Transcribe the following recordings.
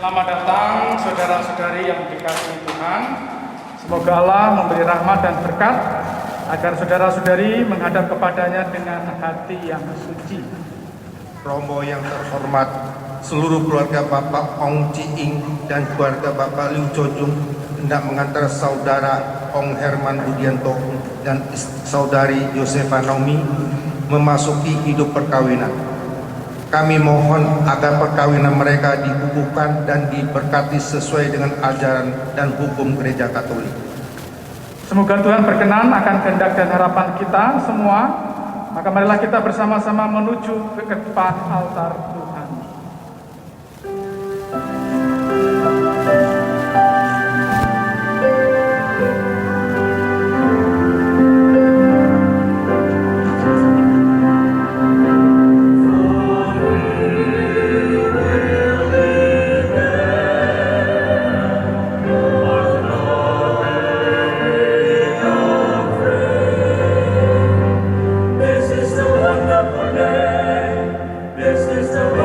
Selamat datang saudara-saudari yang dikasihi Tuhan. Semoga Allah memberi rahmat dan berkat agar saudara-saudari menghadap kepadanya dengan hati yang suci. Romo yang terhormat, seluruh keluarga Bapak Ong Chi Ing dan keluarga Bapak Liu Chojung hendak mengantar saudara Ong Herman Budianto dan saudari Yosefa Naomi memasuki hidup perkawinan. Kami mohon agar perkawinan mereka dikukuhkan dan diberkati sesuai dengan ajaran dan hukum Gereja Katolik. Semoga Tuhan berkenan akan kehendak dan harapan kita semua. Maka marilah kita bersama-sama menuju ke depan altar Tuhan. This is the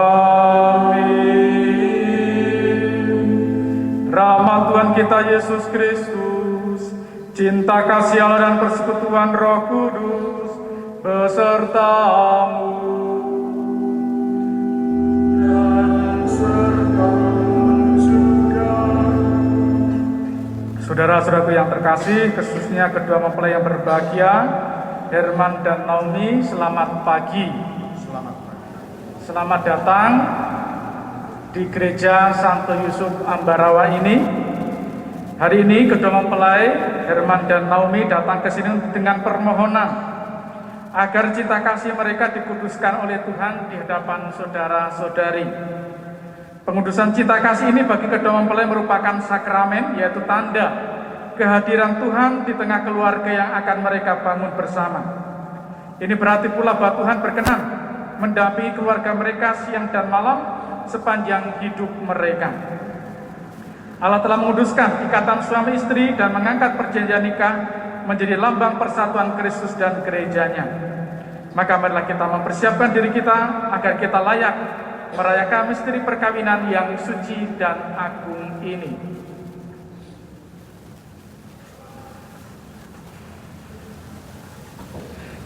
Amin. Rahmat Tuhan kita Yesus Kristus, cinta kasih Allah dan persekutuan Roh Kudus besertamu dan sertamu juga. Saudara-saudaraku yang terkasih, khususnya kedua mempelai yang berbahagia, Herman dan Naomi, selamat pagi. Selamat datang di Gereja Santo Yusuf Ambarawa ini. Hari ini kedua mempelai Herman dan Naomi datang ke sini dengan permohonan agar cinta kasih mereka dikuduskan oleh Tuhan di hadapan saudara-saudari. Pengudusan cinta kasih ini bagi kedua mempelai merupakan sakramen, yaitu tanda kehadiran Tuhan di tengah keluarga yang akan mereka bangun bersama. Ini berarti pula bahwa Tuhan berkenan mendampingi keluarga mereka siang dan malam sepanjang hidup mereka. Allah telah menguduskan ikatan suami istri dan mengangkat perjanjian nikah menjadi lambang persatuan Kristus dan gerejanya. Maka marilah kita mempersiapkan diri kita agar kita layak merayakan misteri perkawinan yang suci dan agung ini.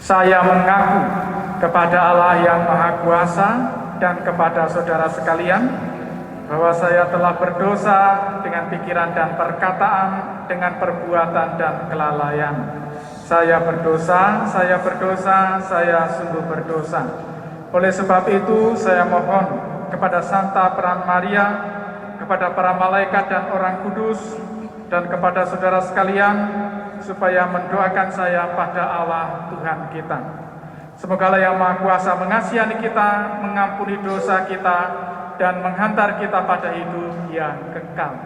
Saya mengaku kepada Allah yang Maha Kuasa dan kepada saudara sekalian bahwa saya telah berdosa dengan pikiran dan perkataan, dengan perbuatan dan kelalaian. Saya berdosa, saya sungguh berdosa. Oleh sebab itu, saya mohon kepada Santa Peran Maria, kepada para malaikat dan orang kudus, dan kepada saudara sekalian, supaya mendoakan saya pada Allah Tuhan kita. Semoga Allah yang Maha Kuasa mengasihani kita, mengampuni dosa kita, dan menghantar kita pada hidup yang kekal.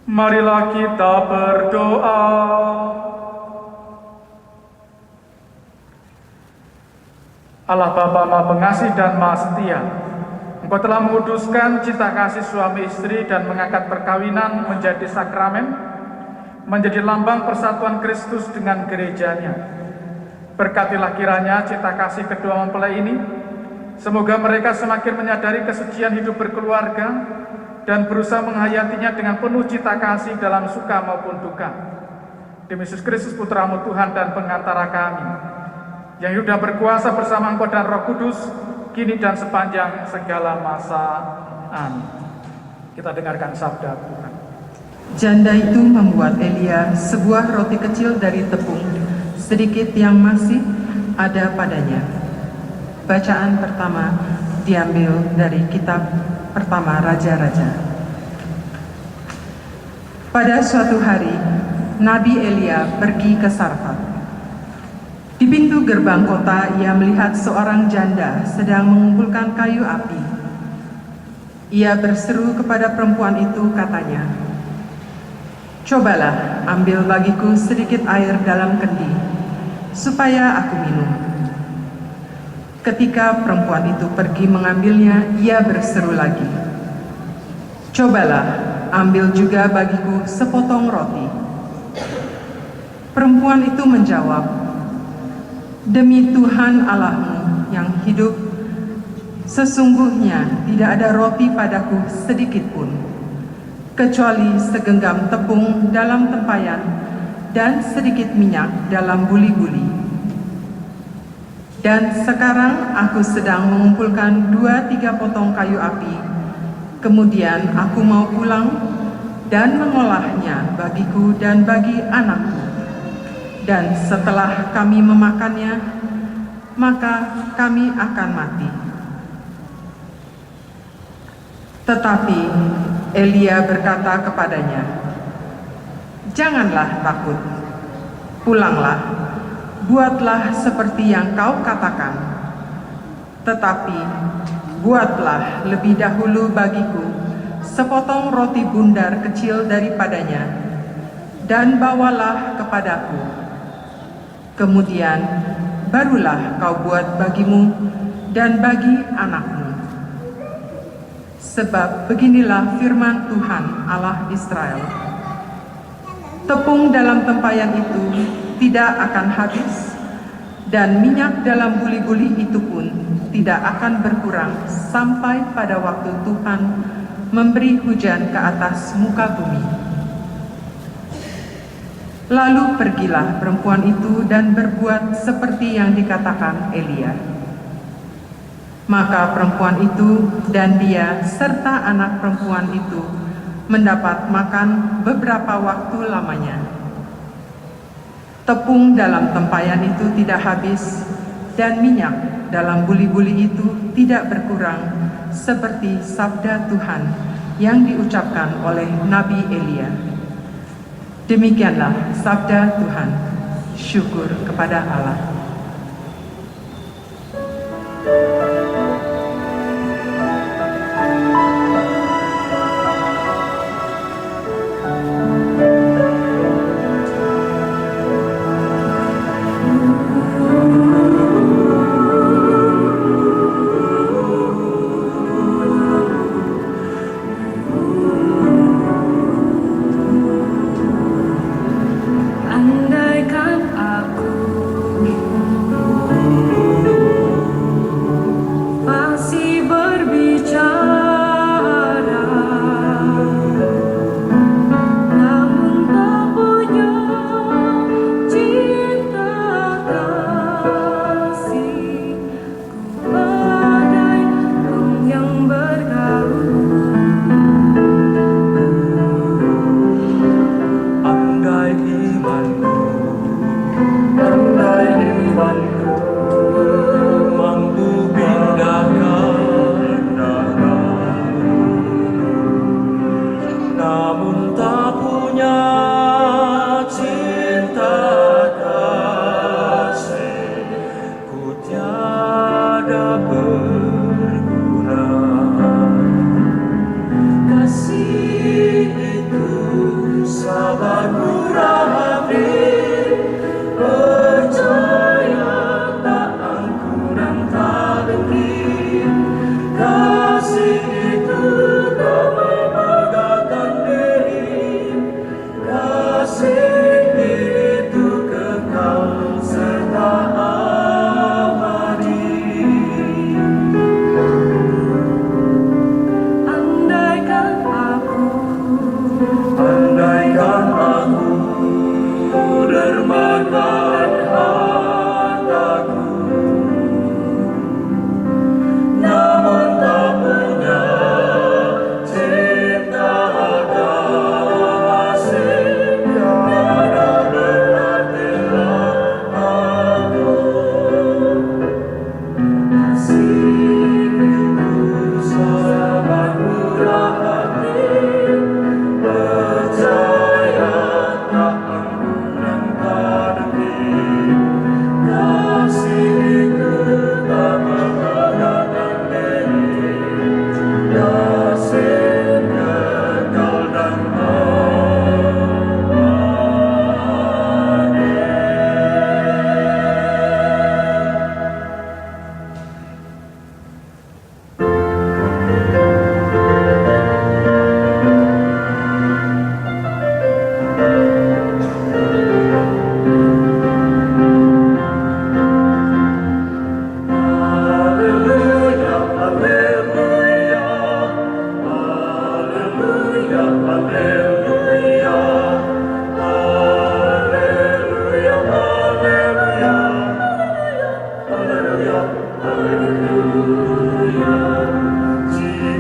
Marilah kita berdoa. Allah Bapa Maha Pengasih dan Maha Setia, Engkau telah menguduskan cinta kasih suami istri dan mengangkat perkawinan menjadi sakramen, menjadi lambang persatuan Kristus dengan gerejanya. Berkatilah kiranya cinta kasih kedua mempelai ini, semoga mereka semakin menyadari kesucian hidup berkeluarga dan berusaha menghayatinya dengan penuh cinta kasih dalam suka maupun duka. Demi Yesus Kristus Putramu Tuhan dan pengantara kami, yang hidup dan berkuasa bersama Engkau dan Roh Kudus, kini dan sepanjang segala masa. Amin. Kita dengarkan sabda Tuhan. Janda itu membuat Elia sebuah roti kecil dari tepung, sedikit yang masih ada padanya. Bacaan pertama diambil dari kitab pertama Raja-Raja. Pada suatu hari, Nabi Elia pergi ke Sarfat. Di pintu gerbang kota, ia melihat seorang janda sedang mengumpulkan kayu api. Ia berseru kepada perempuan itu, katanya, "Cobalah ambil bagiku sedikit air dalam kendi, supaya aku minum." Ketika perempuan itu pergi mengambilnya, ia berseru lagi, "Cobalah ambil juga bagiku sepotong roti." Perempuan itu menjawab, "Demi Tuhan Allahmu yang hidup, sesungguhnya tidak ada roti padaku sedikit pun, kecuali segenggam tepung dalam tempayan dan sedikit minyak dalam buli-buli. Dan sekarang aku sedang mengumpulkan 2-3 potong kayu api. Kemudian aku mau pulang dan mengolahnya bagiku dan bagi anakku. Dan setelah kami memakannya, maka kami akan mati." Tetapi Elia berkata kepadanya, "Janganlah takut, pulanglah, buatlah seperti yang kau katakan. Tetapi buatlah lebih dahulu bagiku sepotong roti bundar kecil daripadanya, dan bawalah kepadaku. Kemudian barulah kau buat bagimu dan bagi anakmu. Sebab beginilah firman Tuhan Allah Israel, tepung dalam tempayan itu tidak akan habis, dan minyak dalam buli-buli itu pun tidak akan berkurang sampai pada waktu Tuhan memberi hujan ke atas muka bumi." Lalu pergilah perempuan itu dan berbuat seperti yang dikatakan Elia. Maka perempuan itu dan dia serta anak perempuan itu mendapat makan beberapa waktu lamanya. Tepung dalam tempayan itu tidak habis, dan minyak dalam buli-buli itu tidak berkurang, seperti sabda Tuhan yang diucapkan oleh Nabi Elia. Demikianlah sabda Tuhan. Syukur kepada Allah. Andaikan aku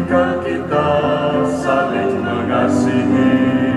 Jika kita saling mengasihi,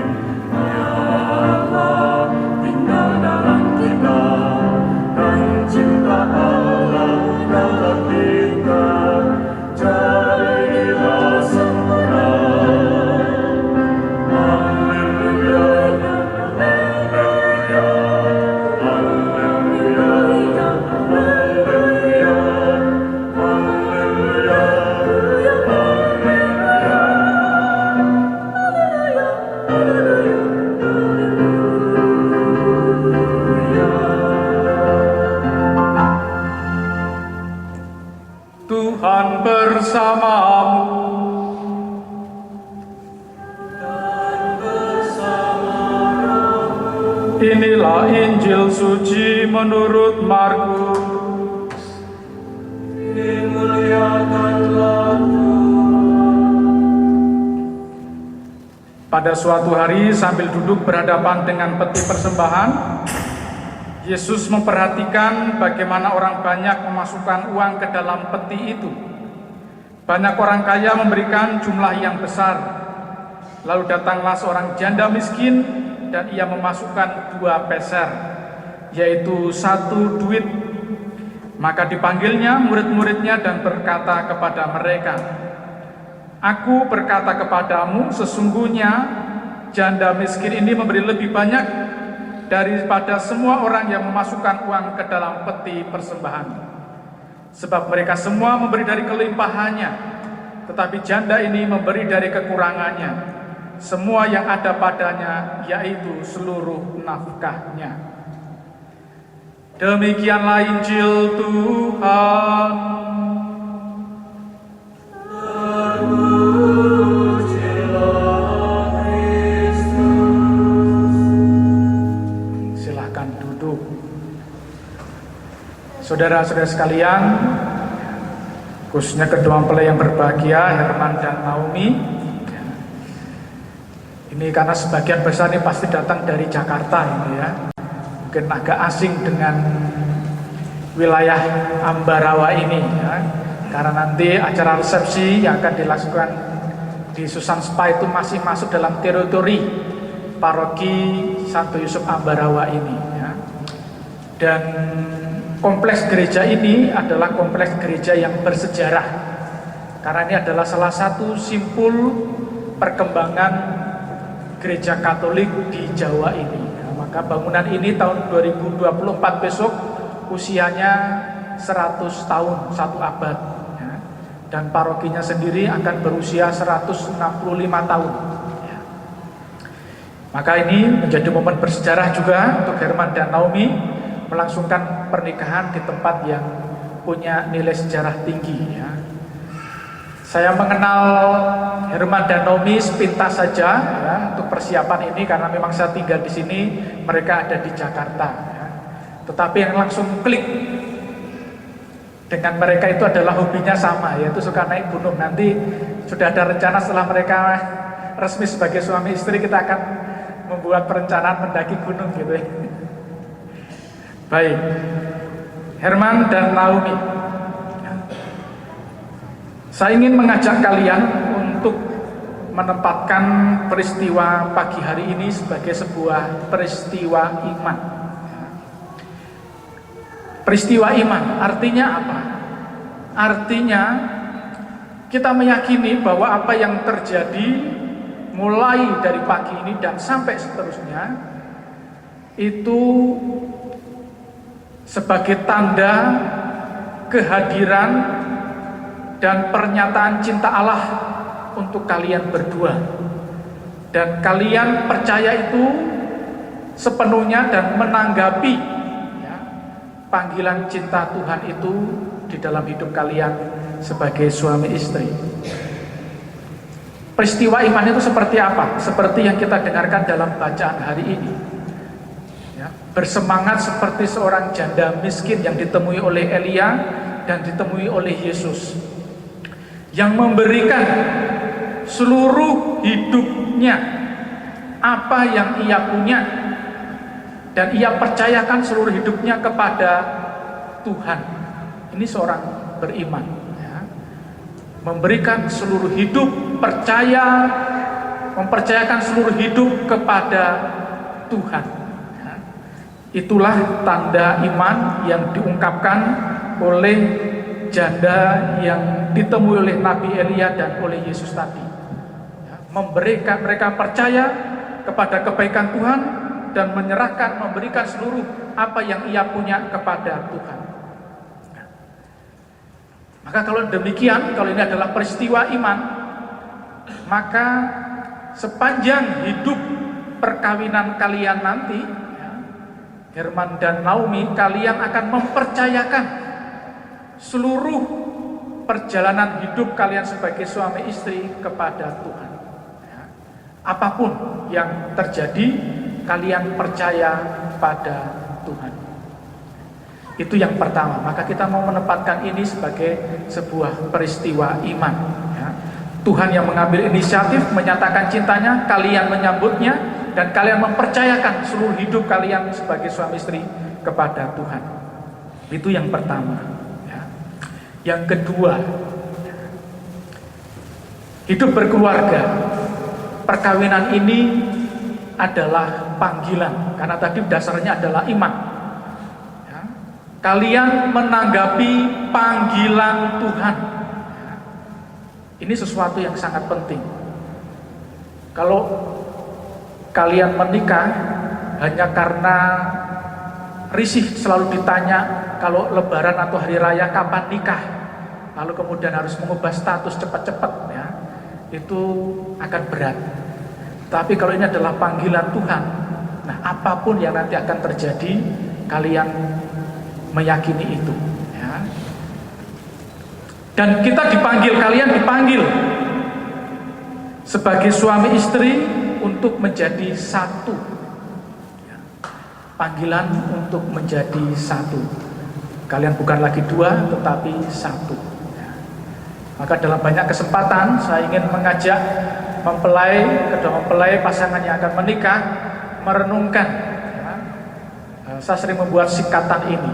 Inilah Injil suci menurut Markus. Dimuliakanlah Tuhan. Pada suatu hari sambil duduk berhadapan dengan peti persembahan, Yesus memperhatikan bagaimana orang banyak memasukkan uang ke dalam peti itu. Banyak orang kaya memberikan jumlah yang besar. Lalu datanglah seorang janda miskin dan ia memasukkan 2 peser, yaitu 1 duit. Maka dipanggilnya murid-muridnya dan berkata kepada mereka, "Aku berkata kepadamu, sesungguhnya janda miskin ini memberi lebih banyak daripada semua orang yang memasukkan uang ke dalam peti persembahan. Sebab mereka semua memberi dari kelimpahannya, tetapi janda ini memberi dari kekurangannya, semua yang ada padanya, yaitu seluruh nafkahnya." Demikianlah Injil Tuhan. Silakan duduk. Saudara-saudara sekalian, khususnya kedua mempelai yang berbahagia, Herman dan Naomi. Ini karena sebagian besar ini pasti datang dari Jakarta ini ya. Mungkin agak asing dengan wilayah Ambarawa ini ya. Karena nanti acara resepsi yang akan dilakukan di Susan Spa itu masih masuk dalam teritori paroki Santo Yusuf Ambarawa ini ya. Dan kompleks gereja ini adalah kompleks gereja yang bersejarah. Karena ini adalah salah satu simpul perkembangan gereja Katolik di Jawa ini. Nah, maka bangunan ini tahun 2024 besok usianya 100 tahun, 1 abad. Ya. Dan parokinya sendiri akan berusia 165 tahun. Ya. Maka ini menjadi momen bersejarah juga untuk Herman dan Naomi melangsungkan pernikahan di tempat yang punya nilai sejarah tinggi. Ya. Saya mengenal Herman dan Naomi sepintas saja ya, untuk persiapan ini karena memang saya tinggal di sini, mereka ada di Jakarta. Ya. Tetapi yang langsung klik dengan mereka itu adalah hobinya sama, yaitu suka naik gunung. Nanti sudah ada rencana setelah mereka resmi sebagai suami istri, kita akan membuat perencanaan mendaki gunung gitu ya. Baik, Herman dan Naomi. Saya ingin mengajak kalian untuk menempatkan peristiwa pagi hari ini sebagai sebuah peristiwa iman. Peristiwa iman artinya apa? Artinya kita meyakini bahwa apa yang terjadi mulai dari pagi ini dan sampai seterusnya itu sebagai tanda kehadiran dan pernyataan cinta Allah untuk kalian berdua. Dan kalian percaya itu sepenuhnya dan menanggapi ya, panggilan cinta Tuhan itu di dalam hidup kalian sebagai suami istri. Peristiwa iman itu seperti apa? Seperti yang kita dengarkan dalam bacaan hari ini ya, bersemangat seperti seorang janda miskin yang ditemui oleh Elia dan ditemui oleh Yesus, yang memberikan seluruh hidupnya, apa yang ia punya, dan ia percayakan seluruh hidupnya kepada Tuhan. Ini seorang beriman ya. Memberikan seluruh hidup, mempercayakan seluruh hidup kepada Tuhan ya. Itulah tanda iman yang diungkapkan oleh janda yang ditemui oleh Nabi Elia dan oleh Yesus tadi. Ya, mereka percaya kepada kebaikan Tuhan dan memberikan seluruh apa yang ia punya kepada Tuhan. Ya. Maka kalau demikian, kalau ini adalah peristiwa iman, maka sepanjang hidup perkawinan kalian nanti, ya, Herman dan Naomi, kalian akan mempercayakan seluruh perjalanan hidup kalian sebagai suami istri kepada Tuhan ya. Apapun yang terjadi, kalian percaya pada Tuhan. Itu yang pertama. Maka kita mau menempatkan ini sebagai sebuah peristiwa iman, ya. Tuhan yang mengambil inisiatif menyatakan cintanya, kalian menyambutnya, dan kalian mempercayakan seluruh hidup kalian sebagai suami istri kepada Tuhan. Itu yang pertama, ya. Yang kedua, hidup berkeluarga. Perkawinan ini adalah panggilan, karena tadi dasarnya adalah iman, ya. Kalian menanggapi panggilan Tuhan. Ini sesuatu yang sangat penting. Kalau kalian menikah hanya karena risih selalu ditanya kalau lebaran atau hari raya kapan nikah, lalu kemudian harus mengubah status cepat-cepat, ya, itu akan berat. Tapi kalau ini adalah panggilan Tuhan, nah apapun yang nanti akan terjadi, kalian meyakini itu, ya. Dan kita dipanggil, kalian dipanggil sebagai suami istri untuk menjadi satu, ya. Panggilan untuk menjadi satu. Kalian bukan lagi dua, tetapi satu, ya. Maka dalam banyak kesempatan saya ingin mengajak kedua mempelai pasangan yang akan menikah merenungkan, ya. Saya sering membuat singkatan ini,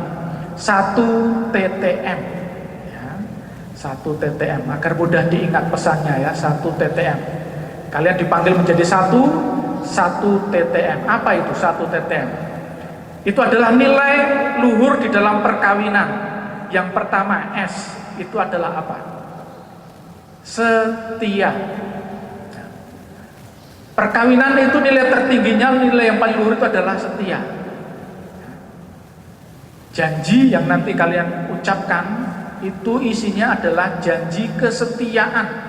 1 TTM, ya. 1 TTM agar mudah diingat pesannya, ya. 1 TTM. Kalian dipanggil menjadi satu TTM. Apa itu 1 TTM? Itu adalah nilai luhur di dalam perkawinan. Yang pertama, S, itu adalah apa? Setia. Perkawinan itu nilai tertingginya, nilai yang paling luhur itu adalah setia. Janji yang nanti kalian ucapkan itu isinya adalah janji kesetiaan.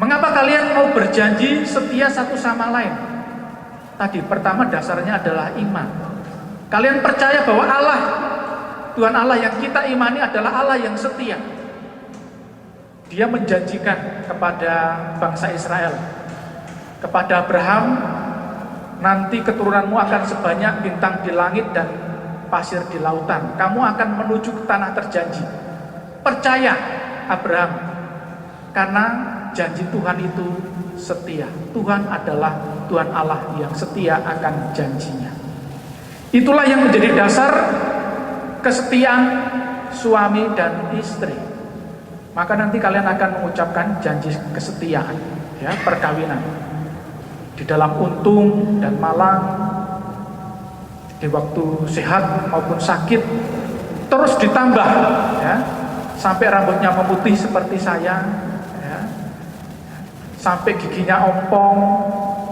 Mengapa kalian mau berjanji setia satu sama lain? Tadi pertama dasarnya adalah iman. Kalian percaya bahwa Allah, Tuhan Allah yang kita imani adalah Allah yang setia. Dia menjanjikan kepada bangsa Israel, kepada Abraham, nanti keturunanmu akan sebanyak bintang di langit dan pasir di lautan. Kamu akan menuju ke tanah terjanji. Percaya Abraham, karena janji Tuhan itu setia. Tuhan adalah Tuhan Allah yang setia akan janjinya. Itulah yang menjadi dasar kesetiaan suami dan istri. Maka nanti kalian akan mengucapkan janji kesetiaan, ya, perkawinan. Di dalam untung dan malang, di waktu sehat maupun sakit, terus ditambah, ya, sampai rambutnya memutih seperti saya, ya, sampai giginya ompong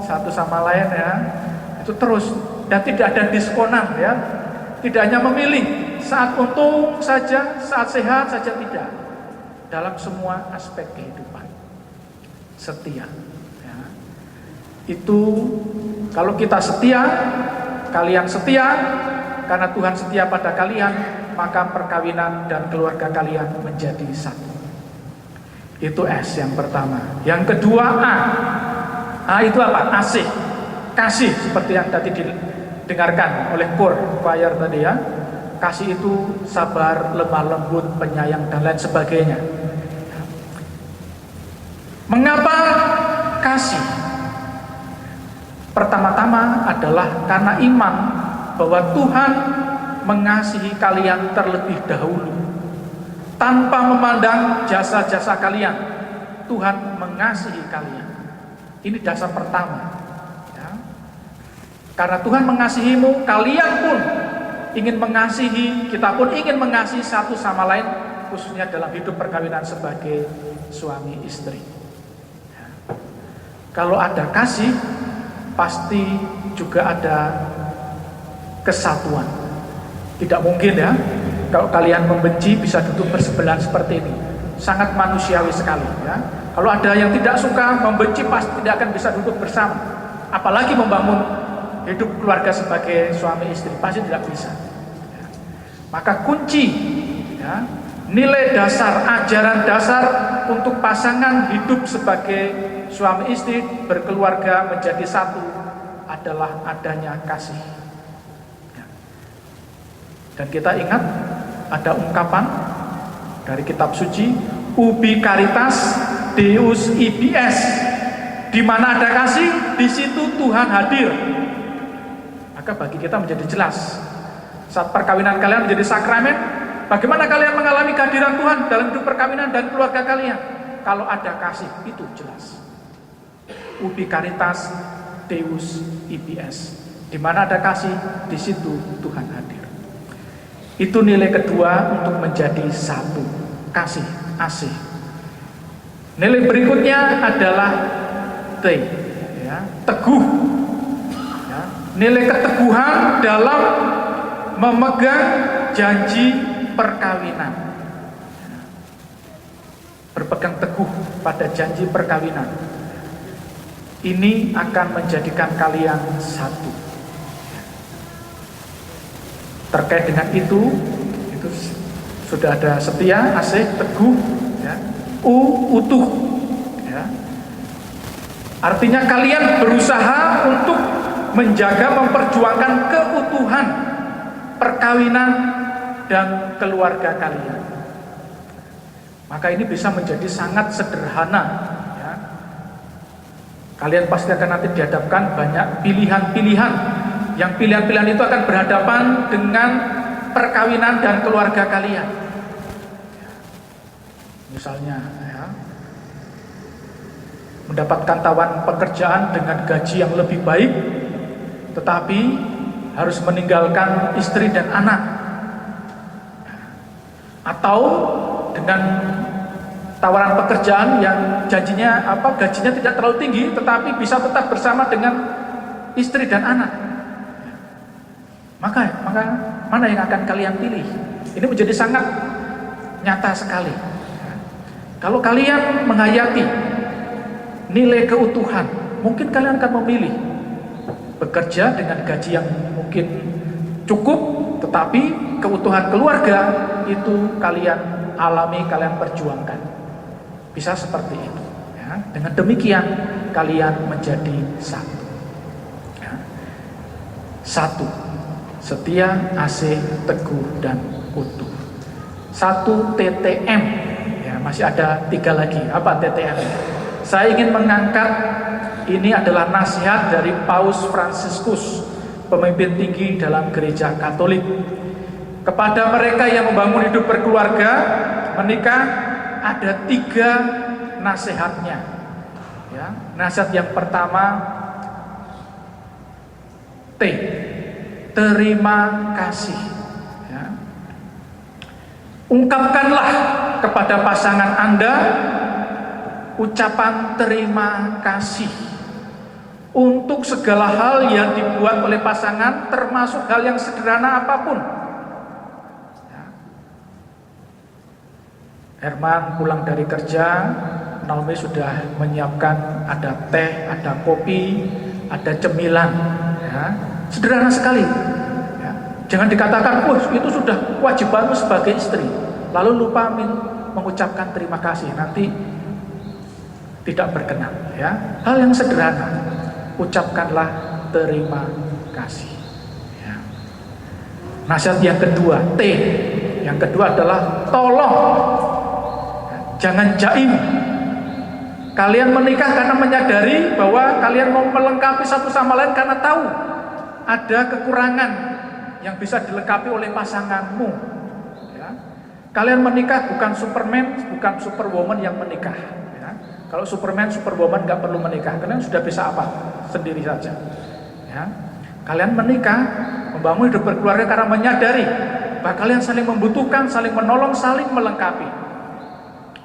satu sama lain, ya, itu terus, dan tidak ada diskonan, ya, tidak hanya memilih saat untung saja, saat sehat saja, tidak, dalam semua aspek kehidupan setia. Itu kalau kita setia, kalian setia, karena Tuhan setia pada kalian, maka perkawinan dan keluarga kalian menjadi satu. Itu S yang pertama. Yang kedua A. A itu apa? Asih, kasih, seperti yang tadi didengarkan oleh choir tadi, ya. Kasih itu sabar, lemah lembut, penyayang, dan lain sebagainya. Mengapa kasih? Pertama-tama adalah karena iman bahwa Tuhan mengasihi kalian terlebih dahulu. Tanpa memandang jasa-jasa kalian, Tuhan mengasihi kalian. Ini dasar pertama, ya. Karena Tuhan mengasihimu, kalian pun ingin mengasihi, kita pun ingin mengasihi satu sama lain, khususnya dalam hidup perkawinan sebagai suami istri, ya. Kalau ada kasih, pasti juga ada kesatuan. Tidak mungkin, ya, kalau kalian membenci bisa duduk bersebelahan seperti ini. Sangat manusiawi sekali, ya. Kalau ada yang tidak suka, membenci, pasti tidak akan bisa duduk bersama. Apalagi membangun hidup keluarga sebagai suami istri, pasti tidak bisa, ya. Maka kunci, ya, nilai dasar, ajaran dasar untuk pasangan hidup sebagai suami istri berkeluarga menjadi satu adalah adanya kasih. Ya. Dan kita ingat ada ungkapan dari kitab suci, ubi caritas deus ibs, di mana ada kasih, di situ Tuhan hadir. Maka bagi kita menjadi jelas, saat perkawinan kalian menjadi sakramen, bagaimana kalian mengalami kehadiran Tuhan dalam hidup perkawinan dan keluarga kalian? Kalau ada kasih, itu jelas. Ubi caritas deus ibs, di mana ada kasih, di situ Tuhan hadir. Itu nilai kedua untuk menjadi satu, kasih, asih. Nilai berikutnya adalah T, ya, teguh. Ya, nilai keteguhan dalam memegang janji perkawinan. Berpegang teguh pada janji perkawinan. Ini akan menjadikan kalian satu. Terkait dengan itu sudah ada setia, asih, teguh, ya. Utuh, ya. Artinya kalian berusaha untuk menjaga, memperjuangkan keutuhan perkawinan dan keluarga kalian. Maka ini bisa menjadi sangat sederhana, ya. Kalian pasti akan nanti dihadapkan banyak pilihan-pilihan, yang pilihan-pilihan itu akan berhadapan dengan perkawinan dan keluarga kalian. Misalnya, ya, mendapatkan tawaran pekerjaan dengan gaji yang lebih baik, tetapi harus meninggalkan istri dan anak. Atau dengan tawaran pekerjaan yang gajinya tidak terlalu tinggi, tetapi bisa tetap bersama dengan istri dan anak. Maka mana yang akan kalian pilih? Ini menjadi sangat nyata sekali. Kalau kalian menghayati nilai keutuhan, mungkin kalian akan memilih bekerja dengan gaji yang mungkin cukup, tetapi keutuhan keluarga itu kalian alami, kalian perjuangkan. Bisa seperti itu, ya. Dengan demikian kalian menjadi satu, ya. Satu, setia, asih, teguh, dan utuh. Satu TTM, ya, masih ada 3 lagi. Apa TTM? Saya ingin mengangkat, ini adalah nasihat dari Paus Fransiskus, pemimpin tinggi dalam gereja Katolik, kepada mereka yang membangun hidup berkeluarga, menikah. Ada 3 nasihatnya, ya. Nasihat yang pertama, T, terima kasih, ya. Ungkapkanlah kepada pasangan Anda ucapan terima kasih untuk segala hal yang dibuat oleh pasangan, termasuk hal yang sederhana apapun. Herman pulang dari kerja, Naomi sudah menyiapkan, ada teh, ada kopi, ada cemilan, ya. Sederhana sekali, ya. Jangan dikatakan, itu sudah kewajibanmu sebagai istri, lalu lupa mengucapkan terima kasih, nanti tidak berkenan, ya. Hal yang sederhana, ucapkanlah terima kasih, ya. Nasihat yang kedua, T, yang kedua adalah tolong. Jangan jaim. Kalian menikah karena menyadari bahwa kalian mau melengkapi satu sama lain, karena tahu ada kekurangan yang bisa dilengkapi oleh pasanganmu, ya. Kalian menikah bukan Superman, bukan Superwoman yang menikah, ya. Kalau Superman, Superwoman nggak perlu menikah, kalian sudah bisa apa? Sendiri saja, ya. Kalian menikah, membangun hidup berkeluarga karena menyadari bahwa kalian saling membutuhkan, saling menolong, saling melengkapi.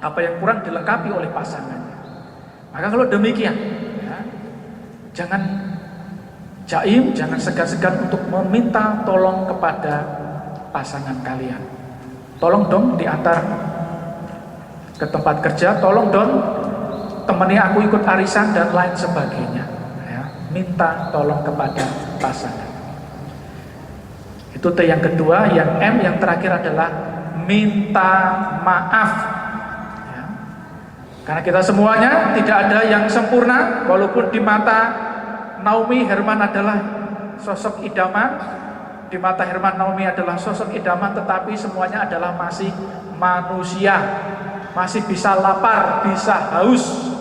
Apa yang kurang dilengkapi oleh pasangannya. Maka kalau demikian, ya, jangan jaim, jangan segan-segan untuk meminta tolong kepada pasangan kalian. Tolong dong diantar ke tempat kerja, tolong dong temani aku ikut arisan dan lain sebagainya, ya. Minta tolong kepada pasangan. Itu T yang kedua. Yang M yang terakhir adalah minta maaf. Karena kita semuanya tidak ada yang sempurna, walaupun di mata Naomi Herman adalah sosok idaman. Di mata Herman, Naomi adalah sosok idaman, tetapi semuanya adalah masih manusia, masih bisa lapar, bisa haus.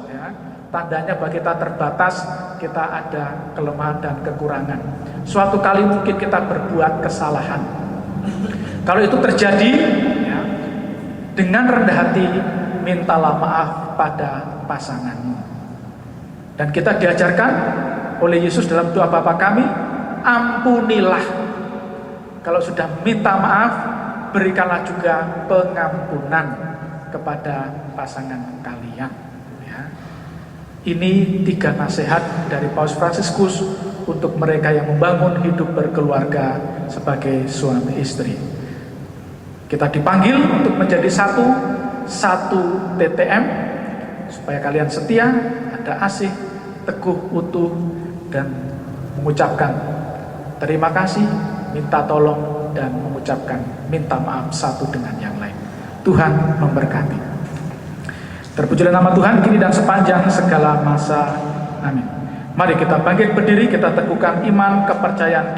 Ya, tandanya bahwa kita terbatas, kita ada kelemahan dan kekurangan. Suatu kali mungkin kita berbuat kesalahan. Kalau itu terjadi, ya, dengan rendah hati mintalah maaf pada pasanganmu. Dan kita diajarkan oleh Yesus dalam doa Bapa kami, ampunilah. Kalau sudah minta maaf, berikanlah juga pengampunan kepada pasangan kalian. Ya. Ini 3 nasihat dari Paus Fransiskus untuk mereka yang membangun hidup berkeluarga sebagai suami istri. Kita dipanggil untuk menjadi satu TTM, supaya kalian setia, ada asih, teguh, utuh, dan mengucapkan terima kasih, minta tolong, dan mengucapkan minta maaf satu dengan yang lain. Tuhan memberkati. Terpujilah nama Tuhan kini dan sepanjang segala masa. Amin. Mari kita bangkit berdiri, kita teguhkan iman kepercayaan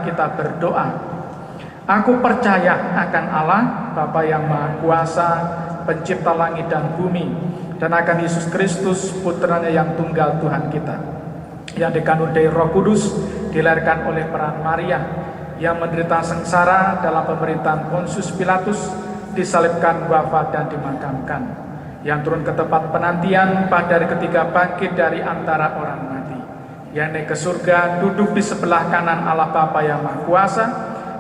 kita berdoa. Aku percaya akan Allah, Bapa yang Maha Kuasa, pencipta langit dan bumi, dan akan Yesus Kristus, putranya yang tunggal Tuhan kita, yang dikandung dari Roh Kudus, dilahirkan oleh peran Maria, yang menderita sengsara dalam pemerintahan Pontius Pilatus, disalibkan, wafat, dan dimakamkan, yang turun ke tempat penantian, pada hari ketiga bangkit dari antara orang mati, yang naik ke surga, duduk di sebelah kanan Allah Bapa yang Maha Kuasa.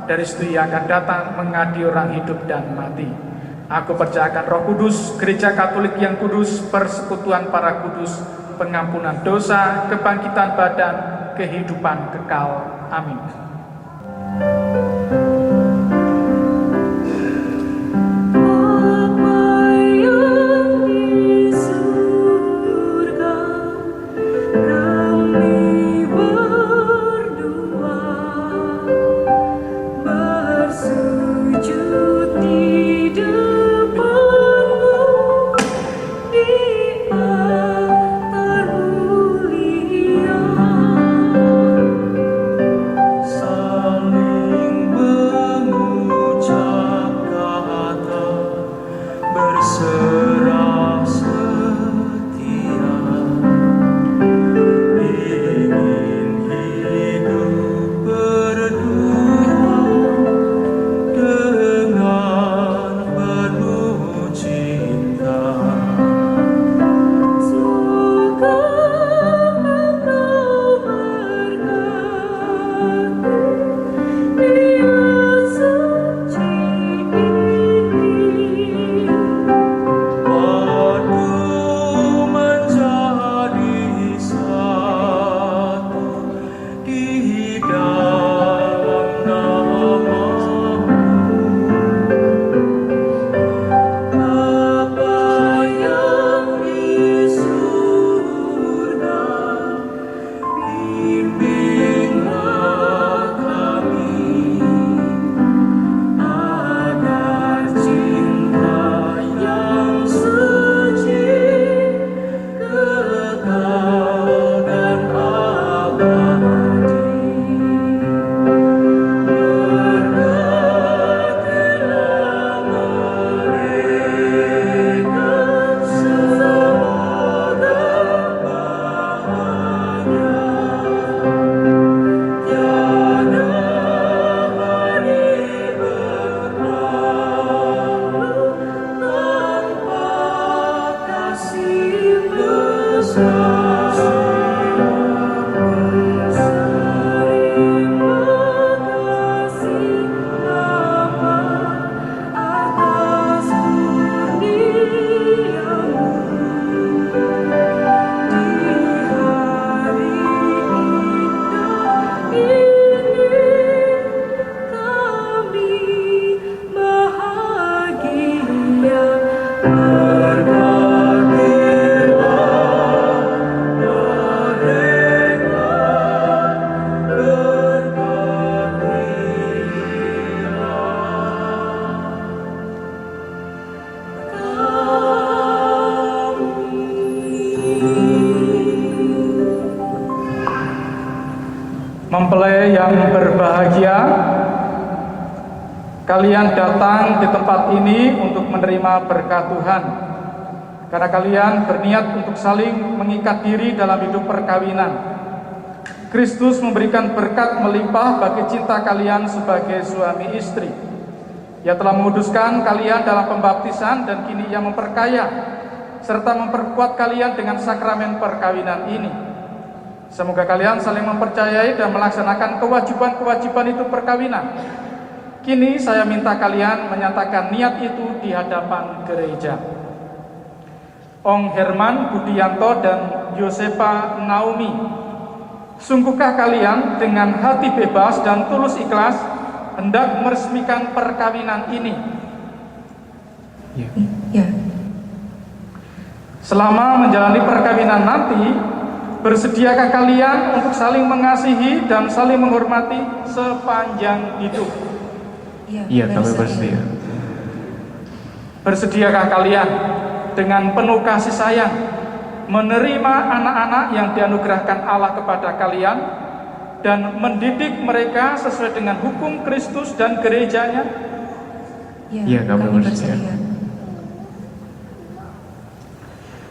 Dari situ ia akan datang mengadili orang hidup dan mati. Aku percayakan Roh Kudus, Gereja Katolik yang kudus, persekutuan para kudus, pengampunan dosa, kebangkitan badan, kehidupan kekal. Amin. Saling Mempelai yang berbahagia, kalian datang di tempat ini untuk menerima berkat Tuhan, karena kalian berniat untuk saling mengikat diri dalam hidup perkawinan. Kristus memberikan berkat melimpah bagi cinta kalian sebagai suami istri. Ia telah menguduskan kalian dalam pembaptisan dan kini Ia memperkaya serta memperkuat kalian dengan sakramen perkawinan ini. Semoga kalian saling mempercayai dan melaksanakan kewajiban-kewajiban itu perkawinan. Kini saya minta kalian menyatakan niat itu di hadapan gereja. Ong Herman Budianto dan Yosepa Naomi, sungguhkah kalian dengan hati bebas dan tulus ikhlas hendak meresmikan perkawinan ini? Ya. Selama menjalani perkawinan nanti, bersediakah kalian untuk saling mengasihi dan saling menghormati sepanjang hidup? Iya, kami bersedia. Bersediakah kalian dengan penuh kasih sayang menerima anak-anak yang dianugerahkan Allah kepada kalian dan mendidik mereka sesuai dengan hukum Kristus dan gerejanya? Iya, kami bersedia.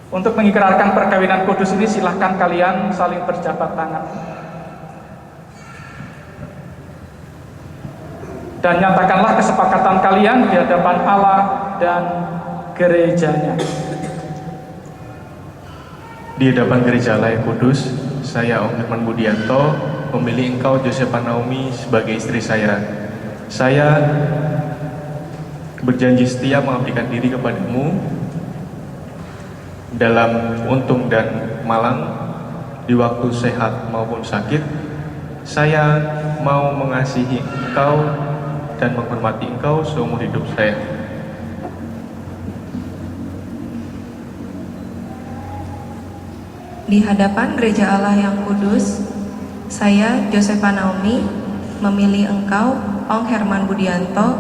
Untuk mengikrarkan perkawinan kudus ini, silahkan kalian saling berjabat tangan dan nyatakanlah kesepakatan kalian di hadapan Allah dan gerejanya. Di hadapan gereja Allah yang kudus, saya Ong Herman Budianto memilih engkau Yosepa Naomi sebagai istri saya. Saya berjanji setia mengabdikan diri kepadamu dalam untung dan malang, di waktu sehat maupun sakit. Saya mau mengasihi engkau dan menghormati engkau seumur hidup saya. Di hadapan gereja Allah yang kudus, saya Yosepa Naomi memilih engkau Ong Herman Budianto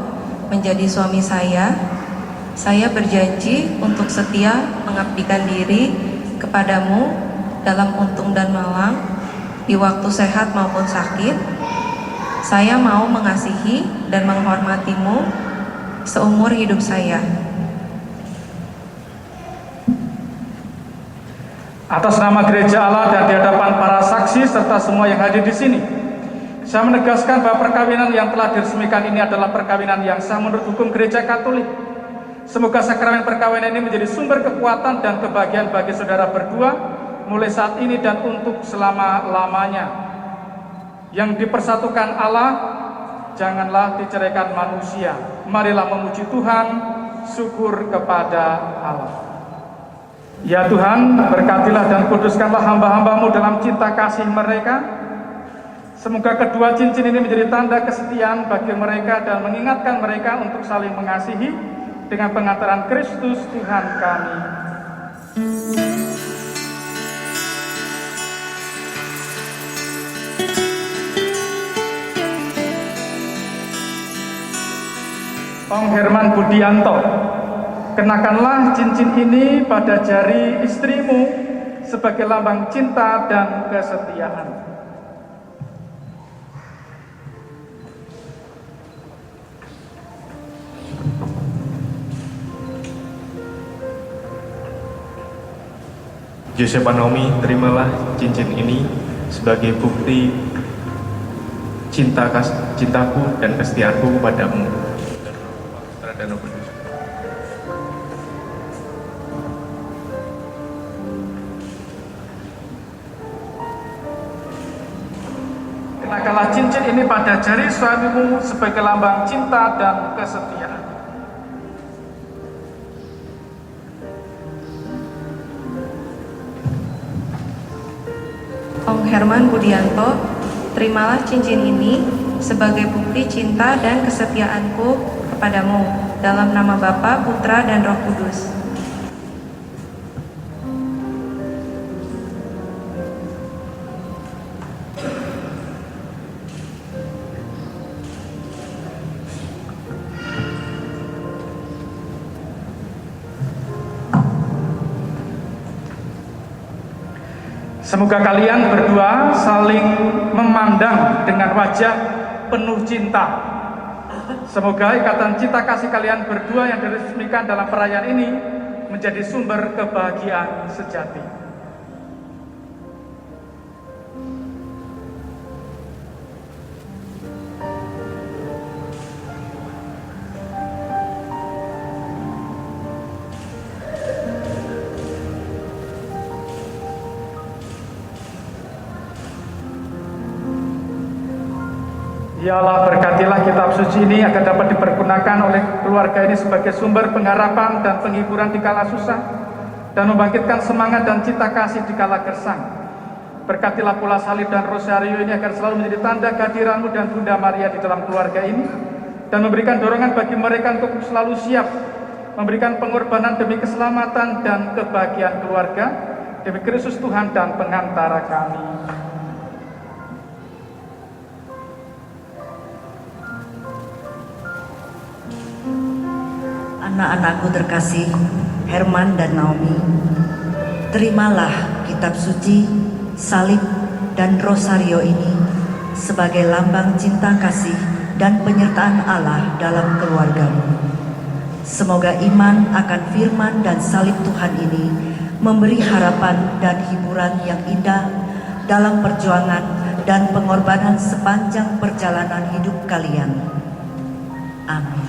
menjadi suami saya. Saya berjanji untuk setia mengabdikan diri kepadamu dalam untung dan malang, di waktu sehat maupun sakit. Saya mau mengasihi dan menghormatimu seumur hidup saya. Atas nama gereja Allah dan di hadapan para saksi serta semua yang hadir di sini, saya menegaskan bahwa perkawinan yang telah diresmikan ini adalah perkawinan yang sah menurut hukum gereja Katolik. Semoga sakramen perkawinan ini menjadi sumber kekuatan dan kebahagiaan bagi saudara berdua mulai saat ini dan untuk selama-lamanya. Yang dipersatukan Allah janganlah diceraikan manusia. Marilah memuji Tuhan, syukur kepada Allah. Ya Tuhan, berkatilah dan kuduskanlah hamba-hamba-Mu dalam cinta kasih mereka. Semoga kedua cincin ini menjadi tanda kesetiaan bagi mereka dan mengingatkan mereka untuk saling mengasihi dengan pengantaran Kristus Tuhan kami. Ong Herman Budianto, kenakanlah cincin ini pada jari istrimu sebagai lambang cinta dan kesetiaan. Yosepa Naomi, terimalah cincin ini sebagai bukti cintaku dan kesetiaanku kepadamu. Dan Roh Kudus. Kenakanlah cincin ini pada jari suamimu sebagai lambang cinta dan kesetiaan. Ong Herman Budianto, terimalah cincin ini sebagai bukti cinta dan kesetiaanku kepadamu, dalam nama Bapa, Putra, dan Roh Kudus. Semoga kalian berdua saling memahami memandang dengan wajah penuh cinta. Semoga ikatan cinta kasih kalian berdua yang diresmikan dalam perayaan ini menjadi sumber kebahagiaan sejati. Ya Allah, berkatilah kitab suci ini agar dapat dipergunakan oleh keluarga ini sebagai sumber pengharapan dan penghiburan di kala susah, dan membangkitkan semangat dan cita kasih di kala gersang. Berkatilah pula salib dan rosario ini agar selalu menjadi tanda kehadiran-Mu dan Bunda Maria di dalam keluarga ini, dan memberikan dorongan bagi mereka untuk selalu siap memberikan pengorbanan demi keselamatan dan kebahagiaan keluarga, demi Kristus Tuhan dan pengantara kami. Anak-anakku terkasih, Herman dan Naomi, terimalah kitab suci, salib, dan rosario ini sebagai lambang cinta kasih dan penyertaan Allah dalam keluargamu. Semoga iman akan firman dan salib Tuhan ini memberi harapan dan hiburan yang indah dalam perjuangan dan pengorbanan sepanjang perjalanan hidup kalian. Amin.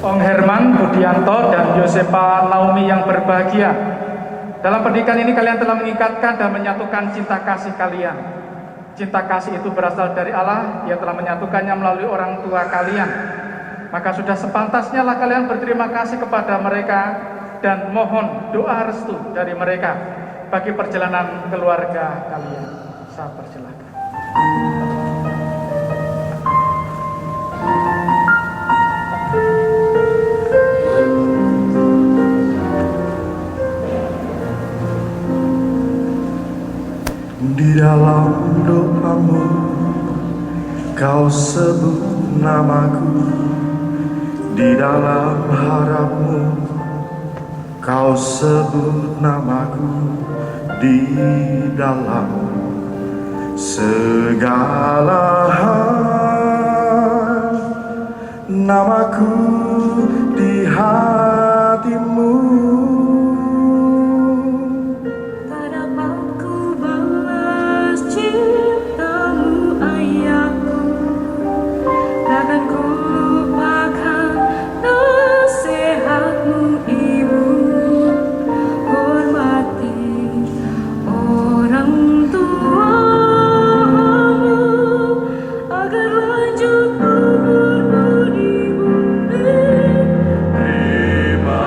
Ong Herman Budianto dan Yosepa Naomi yang berbahagia, dalam pernikahan ini kalian telah mengikatkan dan menyatukan cinta kasih kalian. Cinta kasih itu berasal dari Allah, Dia telah menyatukannya melalui orang tua kalian. Maka sudah sepantasnya lah kalian berterima kasih kepada mereka dan mohon doa restu dari mereka bagi perjalanan keluarga kalian. Saya persilakan. Di dalam doamu, kau sebut namaku. Di dalam harapmu, kau sebut namaku. Di dalam segala hal, namaku di hatimu. Terima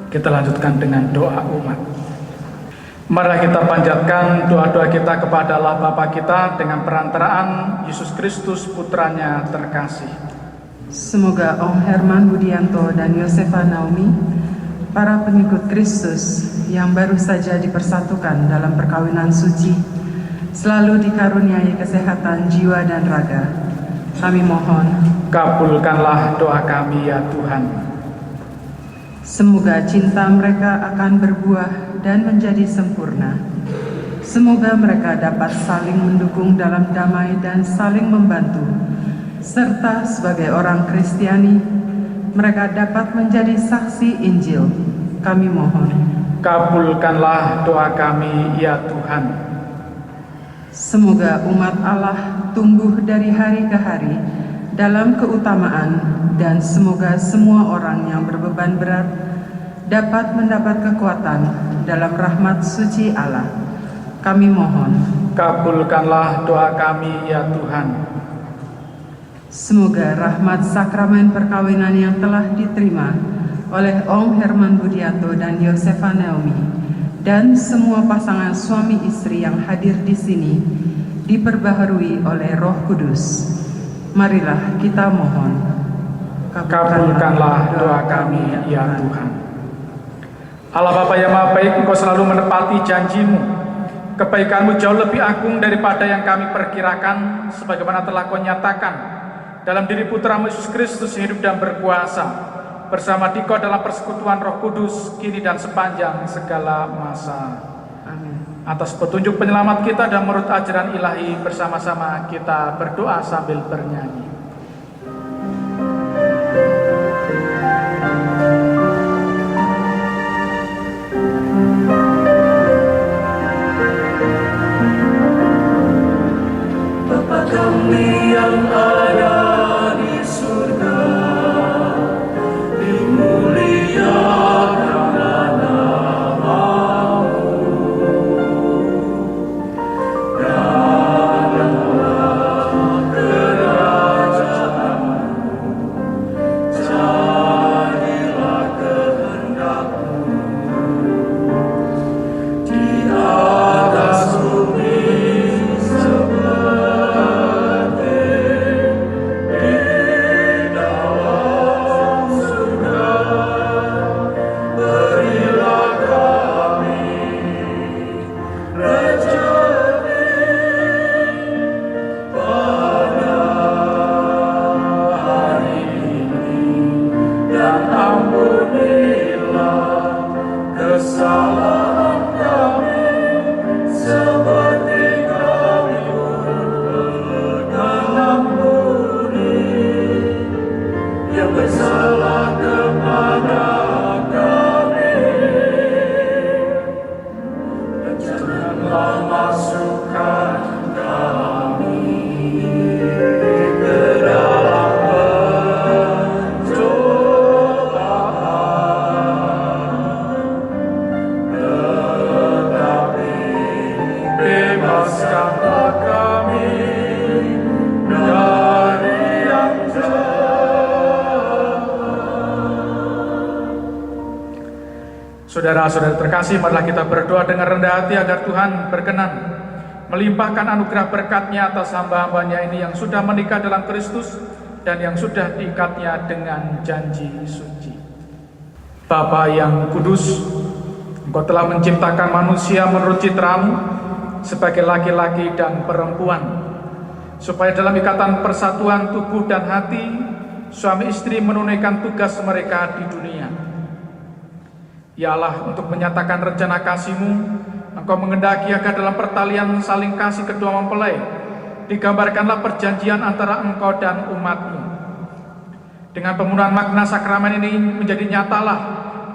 Kita lanjutkan dengan doa umat. Mari kita panjatkan doa-doa kita kepada Allah Bapa kita dengan perantaraan Yesus Kristus putranya terkasih. Semoga Om Herman Budianto dan Yosefa Naomi, para pengikut Kristus yang baru saja dipersatukan dalam perkawinan suci, selalu dikaruniai kesehatan jiwa dan raga. Kami mohon, Kabulkanlah doa kami ya Tuhan. semoga cinta mereka akan berbuah dan menjadi sempurna. Semoga mereka dapat saling mendukung dalam damai dan saling membantu, serta sebagai orang Kristiani, mereka dapat menjadi saksi Injil. Kami mohon, Kabulkanlah doa kami ya Tuhan. semoga umat Allah tumbuh dari hari ke hari dalam keutamaan, dan semoga semua orang yang berbeban berat dapat mendapat kekuatan dalam rahmat suci Allah. Kami mohon, Kabulkanlah doa kami ya Tuhan. semoga rahmat sakramen perkawinan yang telah diterima oleh Om Herman Budianto dan Yosefa Naomi dan semua pasangan suami istri yang hadir di sini diperbaharui oleh Roh Kudus. Marilah kita mohon. Kabulkanlah doa kami ya Tuhan. Allah Bapa yang Maha Baik, Engkau selalu menepati janji-Mu. Kebaikan-Mu jauh lebih agung daripada yang kami perkirakan, sebagaimana telah Kau nyatakan dalam diri Putra-Mu Yesus Kristus yang hidup dan berkuasa bersama Dikau dalam persekutuan Roh Kudus, kini dan sepanjang segala masa. Amin. Atas petunjuk penyelamat kita dan menurut ajaran ilahi, bersama-sama kita berdoa sambil bernyanyi. Bapa kami yang ada di surga, dimuliakanlah namamu, datanglah kerajaanmu, jadilah kehendakmu di atas bumi seperti di dalam surga. Berilah kami rezeki pada hari ini, dan ampunilah kesalahan kami seperti kami pun mengampuni yang bersalah kepada kami, dan janganlah masukkan kami ke dalam pencobaan, tetapi bebaskanlah kami dari yang jahat. Saudara-saudara terkasih, marilah kita berdoa dengan rendah hati agar Tuhan berkenan melimpahkan anugerah berkat-Nya atas hamba-hambanya ini yang sudah menikah dalam Kristus dan yang sudah diikatnya dengan janji suci. Bapa yang kudus, Engkau telah menciptakan manusia menurut citra-Mu sebagai laki-laki dan perempuan, supaya dalam ikatan persatuan tubuh dan hati, suami istri menunaikan tugas mereka di dunia. Ya Allah, untuk menyatakan rencana kasih-Mu, Engkau mengendaki agar dalam pertalian saling kasih kedua mempelai digambarkanlah perjanjian antara Engkau dan umat-Mu. Dengan pemenuhan makna sakramen ini menjadi nyatalah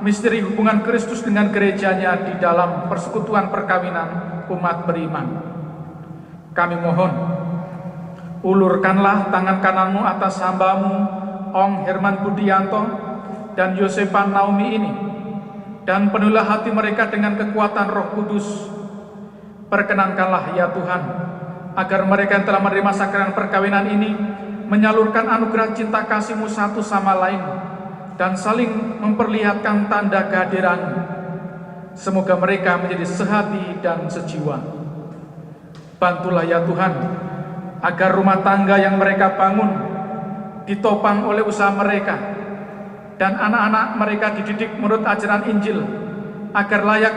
misteri hubungan Kristus dengan gerejanya di dalam persekutuan perkawinan umat beriman. Kami mohon, ulurkanlah tangan kanan-Mu atas hamba-Mu Om Herman Budianto dan Yosefa Naomi ini, dan penuhilah hati mereka dengan kekuatan Roh Kudus. Perkenankanlah ya Tuhan, agar mereka yang telah menerima sakramen perkawinan ini menyalurkan anugerah cinta kasih-Mu satu sama lain, dan saling memperlihatkan tanda kehadiran-Mu. Semoga mereka menjadi sehati dan sejiwa. Bantulah ya Tuhan, agar rumah tangga yang mereka bangun ditopang oleh usaha mereka, dan anak-anak mereka dididik menurut ajaran Injil, agar layak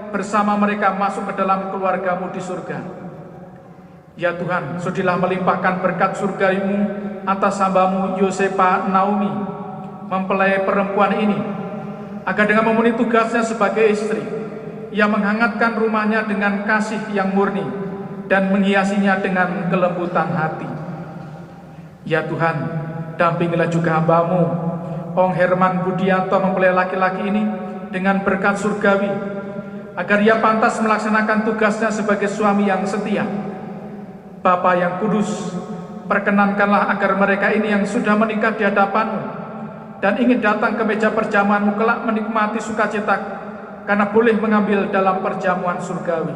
bersama mereka masuk ke dalam keluarga-Mu di surga. Ya Tuhan, sudilah melimpahkan berkat surga-Mu atas hamba-Mu Yosefa Naomi, mempelai perempuan ini, agar dengan memenuhi tugasnya sebagai istri, ia menghangatkan rumahnya dengan kasih yang murni dan menghiasinya dengan kelembutan hati. Ya Tuhan, dampingilah juga hamba-Mu Ong Herman Budianto, mempelai laki-laki ini, dengan berkat surgawi, agar ia pantas melaksanakan tugasnya sebagai suami yang setia. Bapa yang kudus, perkenankanlah agar mereka ini yang sudah menikah di hadapan-Mu dan ingin datang ke meja perjamuan-Mu kelak menikmati sukacita karena boleh mengambil dalam perjamuan surgawi.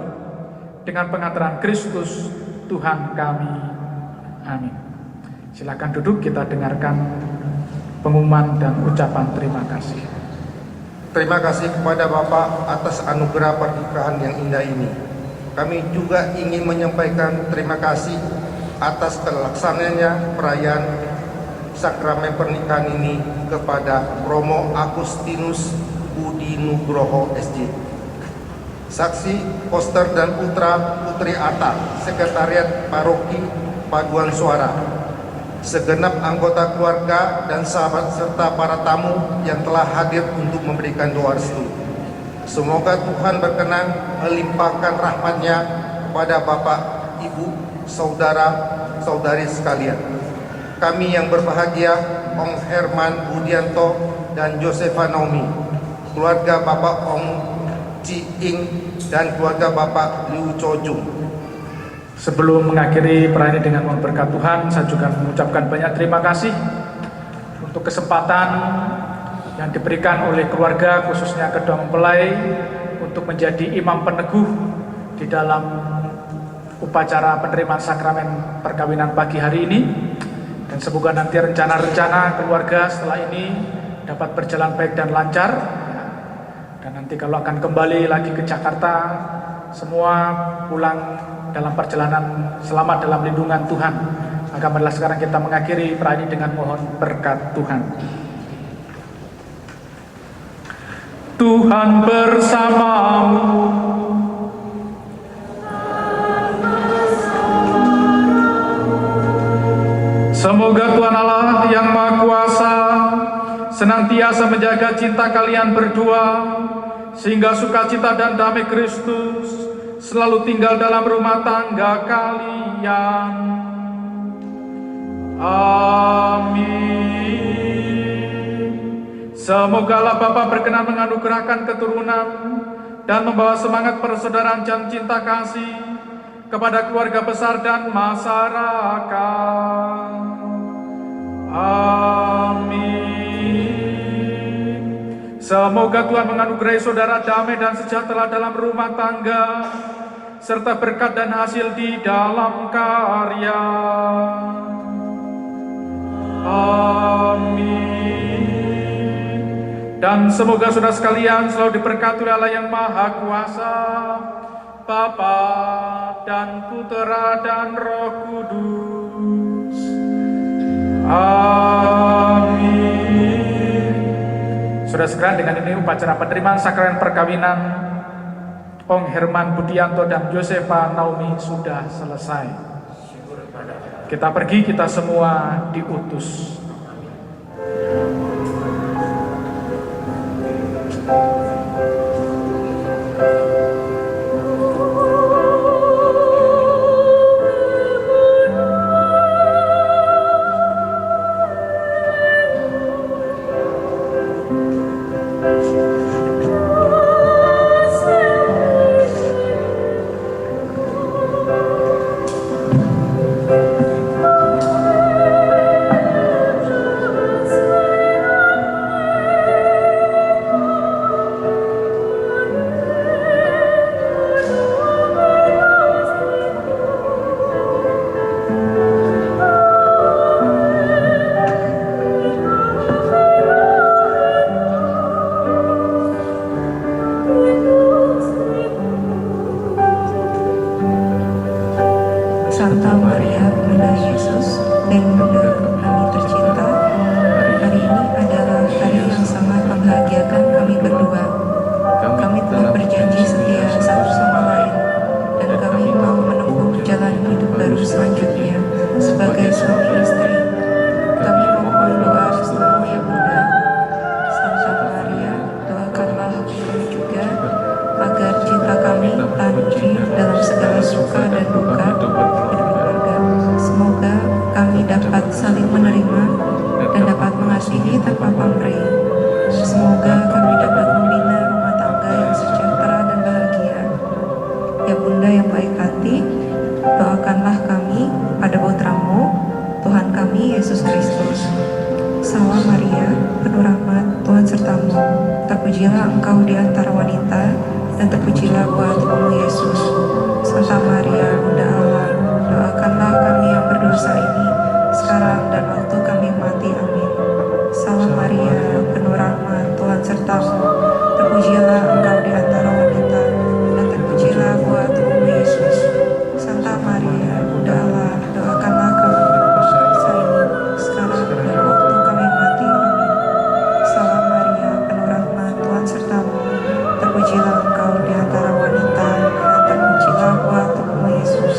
Dengan pengantaran Kristus Tuhan kami. Amin. Silakan duduk, kita dengarkan pengumuman dan ucapan terima kasih. Terima kasih kepada Bapak atas anugerah pernikahan yang indah ini. Kami juga ingin menyampaikan terima kasih atas terlaksananya perayaan sakramen pernikahan ini kepada Romo Agustinus Budi Nugroho SJ, saksi Koster dan Putra Putri Atta, Sekretariat Paroki Paduan Suara, segenap anggota keluarga dan sahabat serta para tamu yang telah hadir untuk memberikan doa restu. Semoga Tuhan berkenan melimpahkan rahmat-Nya kepada Bapak, Ibu, saudara-saudari sekalian. Kami yang berbahagia, Ong Herman Budianto dan Yosefa Naomi, keluarga Bapak Ong Ci Ing dan keluarga Bapak Liu Chojung. Sebelum mengakhiri perayaan dengan mohon berkat Tuhan, saya juga mengucapkan banyak terima kasih untuk kesempatan yang diberikan oleh keluarga, khususnya kedua mempelai, untuk menjadi imam peneguh di dalam upacara penerimaan sakramen perkawinan pagi hari ini. Dan semoga nanti rencana-rencana keluarga setelah ini dapat berjalan baik dan lancar. Dan nanti kalau akan kembali lagi ke Jakarta, semua pulang dalam perjalanan selamat dalam lindungan Tuhan. Maka marilah sekarang kita mengakhiri perayaan ini dengan mohon berkat Tuhan. Tuhan bersamamu. Semoga Tuhan Allah yang Maha Kuasa senantiasa menjaga cinta kalian berdua, sehingga sukacita dan damai Kristus selalu tinggal dalam rumah tangga kalian. Amin. Semoga Bapa berkenan menganugerahkan keturunan dan membawa semangat persaudaraan dan cinta kasih kepada keluarga besar dan masyarakat. Amin. Semoga Tuhan menganugerahi saudara damai dan sejahtera dalam rumah tangga, serta berkat dan hasil di dalam karya. Amin. Dan semoga saudara sekalian selalu diberkati oleh Allah yang Maha Kuasa, Bapa dan Putera dan Roh Kudus. Amin. Sudah sekalian, dengan ini upacara penerimaan sakramen perkawinan Ong Herman Budianto dan Yosefa Naomi sudah selesai. Kita pergi, kita semua diutus. saling menerima, dan dapat mengasihi tanpa pamrih. Semoga kami dapat membina rumah tangga yang sejahtera dan bahagia. Ya Bunda yang baik hati, doakanlah kami pada putra-Mu, Tuhan kami Yesus Kristus. Salam Maria, penuh rahmat, Tuhan sertamu. Terpujilah engkau di antara wanita, dan terpujilah buah tubuhmu Yesus. Santa Maria, Bunda Allah, doakanlah kami yang berdosa ini, sekarang dan waktu kami mati. Amin. Salam Maria, penuh rahmat, Tuhan sertamu. Terpujilah engkau di antara wanita, dan terpujilah buah tubuhmu Yesus. Santa Maria, Bunda Allah, doakanlah kami yang berdosa ini, sekarang dan waktu kami mati. Amin. Salam Maria, penuh rahmat, Tuhan sertamu. Terpujilah engkau di antara wanita, dan terpujilah buah tubuhmu Yesus.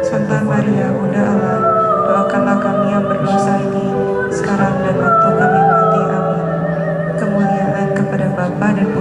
Santa Maria, Bunda Allah, doakanlah kami yang berdosa ini, sekarang dan waktu kami mati. Amin. Kemuliaan kepada Bapa dan Putra